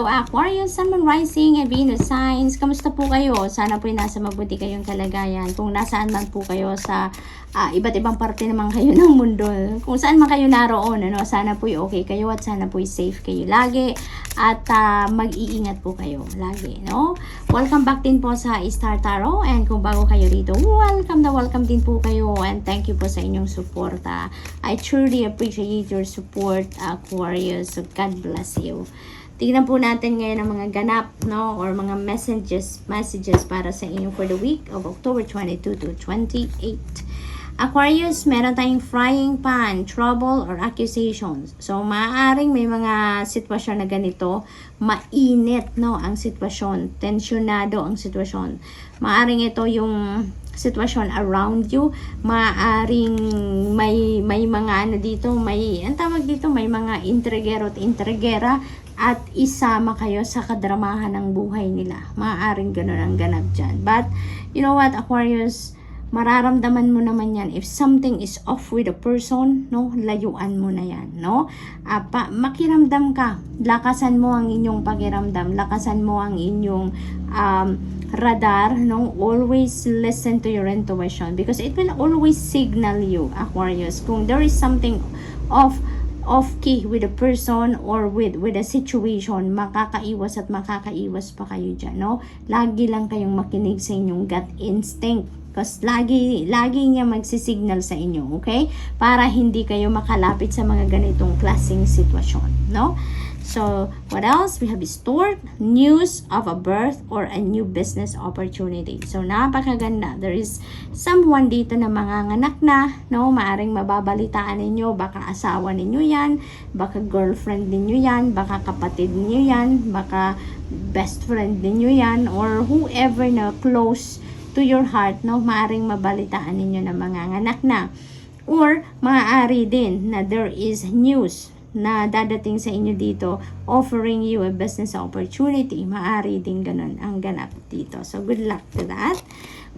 So, Aquarius, Sun, Moon, Rising, and Venus signs, kamusta po kayo? Sana po nasa mabuti kayong kalagayan. Kung nasaan man po kayo sa iba't ibang parte naman kayo ng mundo, kung saan man kayo naroon, sana po okay kayo at sana po safe kayo lagi at mag-iingat po kayo lagi, no? Welcome back din po sa Star Tarot, and kung bago kayo rito, welcome din po kayo, and thank you po sa inyong suporta. I truly appreciate your support, Aquarius. So, God bless you. Tingnan po natin ngayon ang mga ganap, no, or mga messages para sa inyo for the week of October 22 to 28. Aquarius, meron tayong frying pan, trouble or accusations. So, maaaring may mga sitwasyon na ganito, mainit, no, ang sitwasyon, tensyonado ang sitwasyon. Maaaring ito yung sitwasyon around you, maaaring may mga dito, may mga intrigero at intrigera, at isama kayo sa kadramahan ng buhay nila. Maaaring ganun ang ganap dyan. But, you know what, Aquarius, mararamdaman mo naman yan. If something is off with a person, no, layuan mo na yan, no? Makiramdam ka. Lakasan mo ang inyong pakiramdam. Lakasan mo ang inyong radar, no? Always listen to your intuition because it will always signal you, Aquarius. Kung there is something off key with a person or with a situation, makakaiwas pa kayo dyan, no? Lagi lang kayong makinig sa inyong gut instinct because lagi niya magsisignal sa inyo, okay? Para hindi kayo makalapit sa mga ganitong klaseng sitwasyon, no? So, what else? We have stored news of a birth or a new business opportunity. So, napakaganda. There is someone dito na manganganak na, no? Maaring mababalitaan ninyo, baka asawa ninyo yan, baka girlfriend ninyo yan, baka kapatid ninyo yan, baka best friend ninyo yan, or whoever na close to your heart, no? Maaring mabalitaan ninyo na manganganak na. Or, maaari din na there is news na dadating sa inyo dito offering you a business opportunity. Maari din ganun ang ganap dito. So, good luck to that.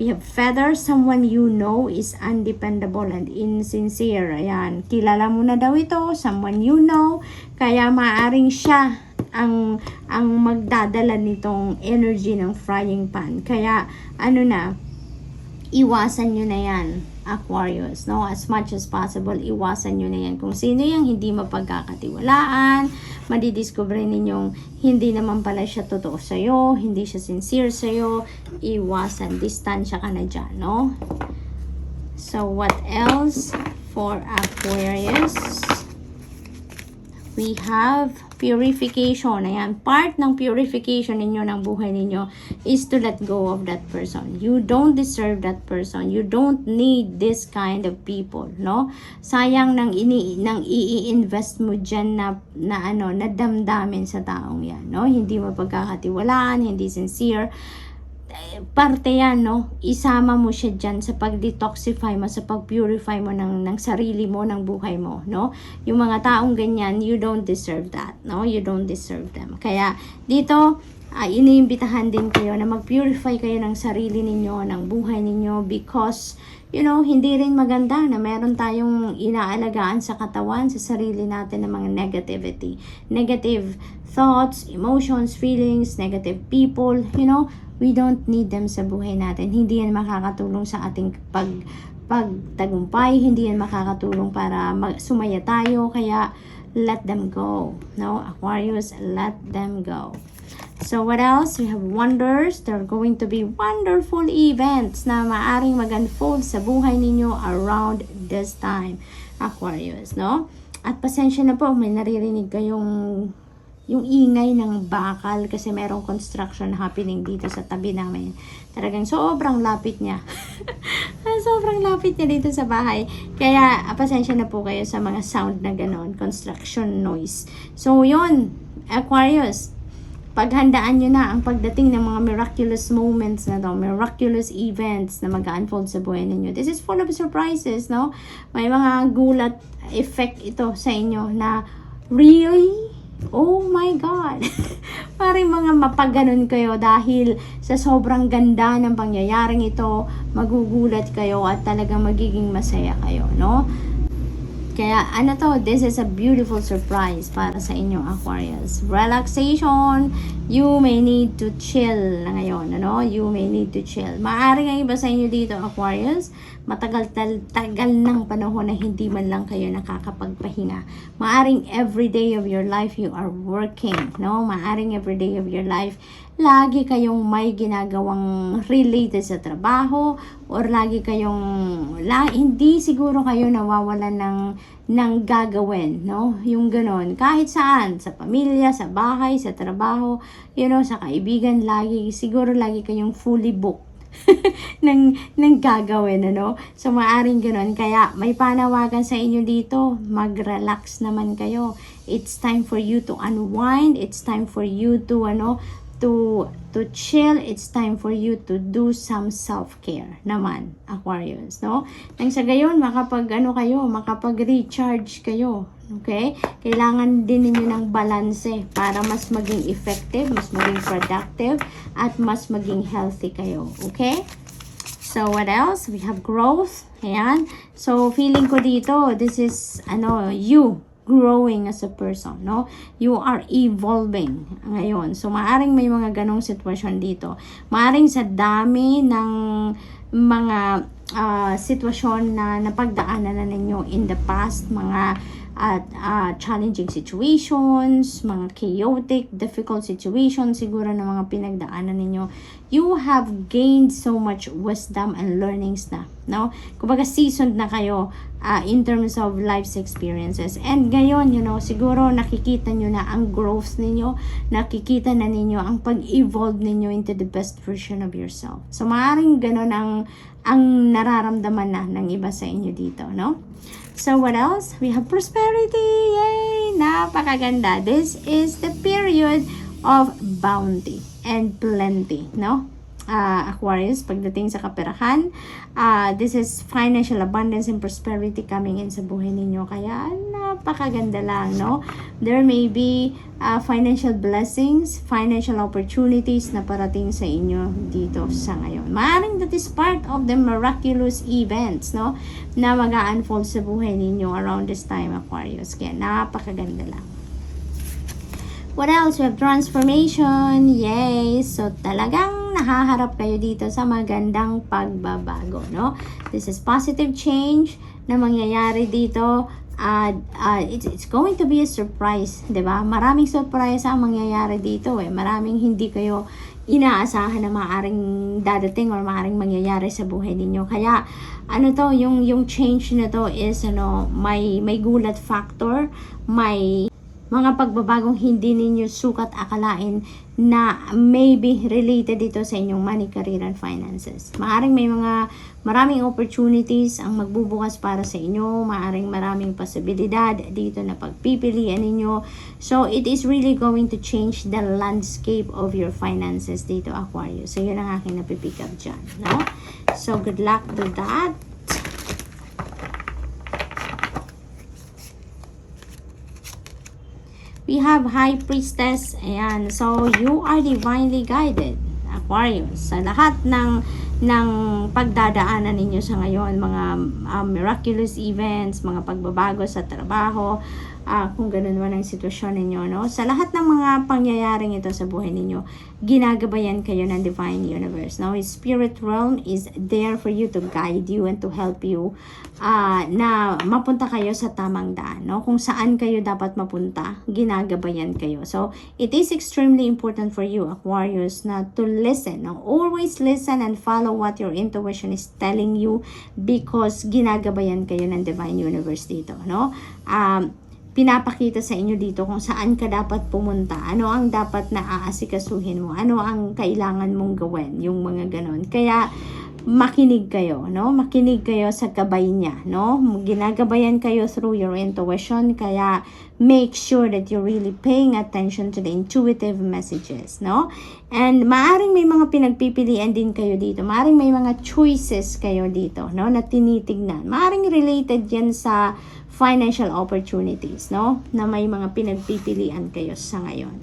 We have feather. Someone you know is undependable and insincere. Ayan. Kilala mo na daw ito. Someone you know. Kaya maaring siya ang magdadala nitong energy ng frying pan. Kaya, iwasan nyo na yan, Aquarius, no? As much as possible, iwasan nyo na yan. Kung sino yung hindi mapagkakatiwalaan, madidiscover ninyong hindi naman pala siya totoo sa'yo, hindi siya sincere sa'yo, iwasan, distansya ka na dyan, no? So, what else for Aquarius? We have purification. Ayan, part ng purification ninyo ng buhay ninyo is to let go of that person. You don't deserve that person. You don't need this kind of people, no? Sayang nang i-invest mo dyan na damdamin sa taong yan, no? Hindi mo pagkakatiwalaan, hindi sincere. Parte yan, no? Isama mo siya dyan sa pag-detoxify mo, sa pag-purify mo ng sarili mo, ng buhay mo, no? Yung mga taong ganyan, you don't deserve that, no? You don't deserve them. Kaya, dito, iniimbitahan din kayo na mag-purify kayo ng sarili ninyo, ng buhay ninyo, because, hindi rin maganda na meron tayong inaalagaan sa katawan, sa sarili natin ng mga negativity. Negative thoughts, emotions, feelings, negative people, we don't need them sa buhay natin. Hindi yan makakatulong sa ating pagtagumpay, hindi yan makakatulong para sumaya tayo, kaya let them go, no? Aquarius, let them go. So, what else? We have wonders. There are going to be wonderful events na maaring mag-unfold sa buhay ninyo around this time, Aquarius, no? At pasensya na po, may naririnig kayong yung ingay ng bakal kasi merong construction happening dito sa tabi namin. Talagang sobrang lapit niya. Sobrang lapit niya dito sa bahay. Kaya, pasensya na po kayo sa mga sound na ganon, construction noise. So, yun, Aquarius, paghandaan nyo na ang pagdating ng mga miraculous moments na to, miraculous events na mag-unfold sa buhay ninyo. This is full of surprises, no? May mga gulat effect ito sa inyo na, really? Oh my God! Parang mga mapaganon kayo dahil sa sobrang ganda ng pangyayaring ito, magugulat kayo at talagang magiging masaya kayo, no? Kaya ano to, this is a beautiful surprise para sa inyo, Aquarius. Relaxation, you may need to chill na ngayon, ano? You may need to chill. Maaring ang iba sa inyo dito, Aquarius, tagal ng panahon na hindi man lang kayo nakakapagpahinga. Maaring every day of your life you are working, no? Maaring every day of your life lagi kayong may ginagawang related sa trabaho or lagi kayong hindi siguro kayo nawawalan ng gagawin, no? Yung ganon, kahit saan, sa pamilya, sa bahay, sa trabaho, sa kaibigan, siguro lagi kayong fully booked ng gagawin, ano? So, maaring ganon. Kaya, may panawagan sa inyo dito. Mag-relax naman kayo. It's time for you to unwind. It's time for you to, to chill. It's time for you to do some self-care naman, Aquarius, no? Nang sa gayon, makapag-recharge kayo. Okay? Kailangan din ninyo ng balanse para mas maging effective, mas maging productive, at mas maging healthy kayo. Okay? So, what else? We have growth. Ayan. So, feeling ko dito, this is, you growing as a person, no? You are evolving ngayon. So, maaring may mga ganong sitwasyon dito. Maaring sa dami ng mga sitwasyon na napagdaanan na ninyo in the past, mga challenging situations, mga chaotic, difficult situations, siguro na mga pinagdaanan ninyo, you have gained so much wisdom and learnings na, no? Kumbaga, seasoned na kayo in terms of life's experiences. And ngayon, siguro nakikita nyo na ang growth ninyo, nakikita na ninyo ang pag-evolve ninyo into the best version of yourself. So, maaaring ganon ang nararamdaman na ng iba sa inyo dito, no? So, what else? We have prosperity! Yay! Napakaganda! This is the period of bounty and plenty, no? Aquarius, pagdating sa kaperahan, this is financial abundance and prosperity coming in sa buhay ninyo. Kaya, napakaganda lang, no? There may be financial blessings, financial opportunities na parating sa inyo dito sa ngayon. Maaring that is part of the miraculous events, no? Na mag-unfold sa buhay ninyo around this time, Aquarius. Kaya, napakaganda lang. What else? We have transformation. Yay! So, talagang nahaharap kayo dito sa magandang pagbabago, no? This is positive change na mangyayari dito. It's going to be a surprise, diba? Maraming surprise ang mangyayari dito, Maraming hindi kayo inaasahan na maaring dadating or maaring mangyayari sa buhay ninyo. Kaya, yung change na to is, may gulat factor, may mga pagbabagong hindi ninyo sukat akalain na maybe related dito sa inyong money, career, and finances. Maaring maraming opportunities ang magbubukas para sa inyo. Maaring maraming posibilidad dito na pagpipilian ninyo. So, it is really going to change the landscape of your finances dito, Aquarius. So, yun ang aking napipick up dyan, no? So, good luck to that. We have High Priestess. Ayan. So, you are divinely guided, Aquarius. Sa lahat ng pagdadaanan ninyo sa ngayon, mga miraculous events, mga pagbabago sa trabaho, kung ganun man ang sitwasyon ninyo, no? Sa lahat ng mga pangyayaring ito sa buhay ninyo, ginagabayan kayo ng Divine Universe, no? His Spirit Realm is there for you to guide you and to help you na mapunta kayo sa tamang daan, no? Kung saan kayo dapat mapunta, ginagabayan kayo. So, it is extremely important for you, Aquarius, na to listen, no? Always listen and follow what your intuition is telling you because ginagabayan kayo ng Divine Universe dito, no? Pinapakita sa inyo dito kung saan ka dapat pumunta, ano ang dapat na aasikasuhin mo, ano ang kailangan mong gawin, yung mga ganon. Kaya, makinig kayo, no? Makinig kayo sa gabay niya, no? Ginagabayan kayo through your intuition, kaya make sure that you're really paying attention to the intuitive messages, no? And maaring may mga pinagpipilian din kayo dito. Maaring may mga choices kayo dito, no? Na tinitignan. Maaring related yan sa financial opportunities, no? Na may mga pinagpipilian kayo sa ngayon.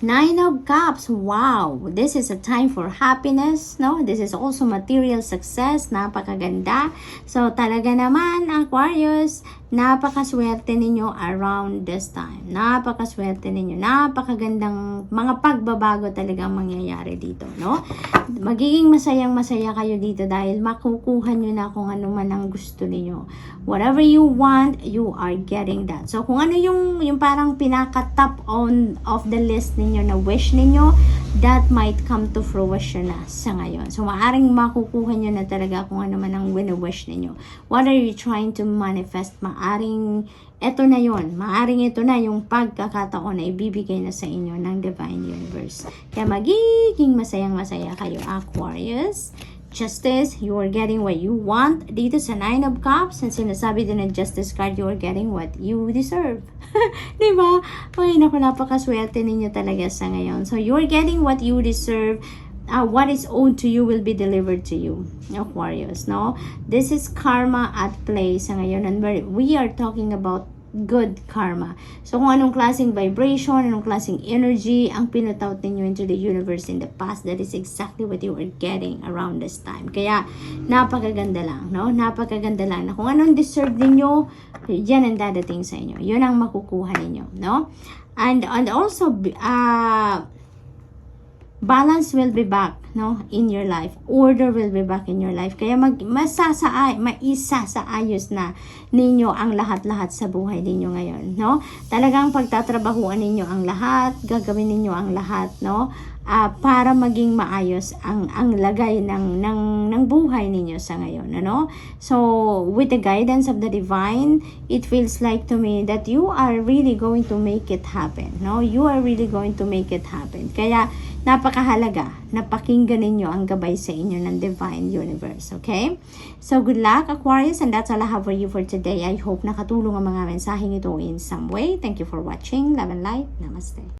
Nine of Cups, wow! This is a time for happiness, no? This is also material success, napakaganda. So, talaga naman, Aquarius, napakaswerte ninyo around this time. Napakaswerte ninyo. Napakagandang mga pagbabago talagang mangyayari dito, no? Magiging masayang-masaya kayo dito dahil makukuha nyo na kung ano man ang gusto ninyo. Whatever you want, you are getting that. So, kung ano yung parang pinaka-top on of the list ninyo na wish ninyo, that might come to fruition na sa ngayon. So, maaring makukuha nyo na talaga kung ano man ang wini-wish ninyo. What are you trying to manifest? Maaring ito na yon. Maaring ito na yung pagkakataon na ibibigay na sa inyo ng Divine Universe. Kaya magiging masayang-masaya kayo, Aquarius. Justice, you are getting what you want. Dito sa Nine of Cups, and sinasabi din ng Justice card, you are getting what you deserve. Diba? Ay, naku, napakaswerte ninyo talaga sa ngayon. So, you are getting what you deserve. What is owed to you will be delivered to you, Aquarius, no? This is karma at play sa ngayon, and we are talking about good karma. So, kung anong klaseng vibration, anong klaseng energy ang pinut-out ninyo into the universe in the past, that is exactly what you are getting around this time. Kaya, napakaganda lang, no? Napakaganda lang na kung anong deserve ninyo, yan ang dadating sa inyo. Yun ang makukuha ninyo, no? And also, balance will be back, no, in your life. Order will be back in your life. Kaya maisasaayos na ninyo ang lahat-lahat sa buhay ninyo ngayon, no? Talagang pagtatrabahuan ninyo ang lahat, gagawin ninyo ang lahat, no? Para maging maayos ang lagay ng buhay ninyo sa ngayon, ano? So, with the guidance of the divine, it feels like to me that you are really going to make it happen, no? You are really going to make it happen. Kaya, napakahalaga na pakinggan ninyo ang gabay sa inyo ng Divine Universe, okay? So, good luck, Aquarius, and that's all I have for you for today. I hope nakatulong ang mga mensaheng ito in some way. Thank you for watching. Love and light. Namaste.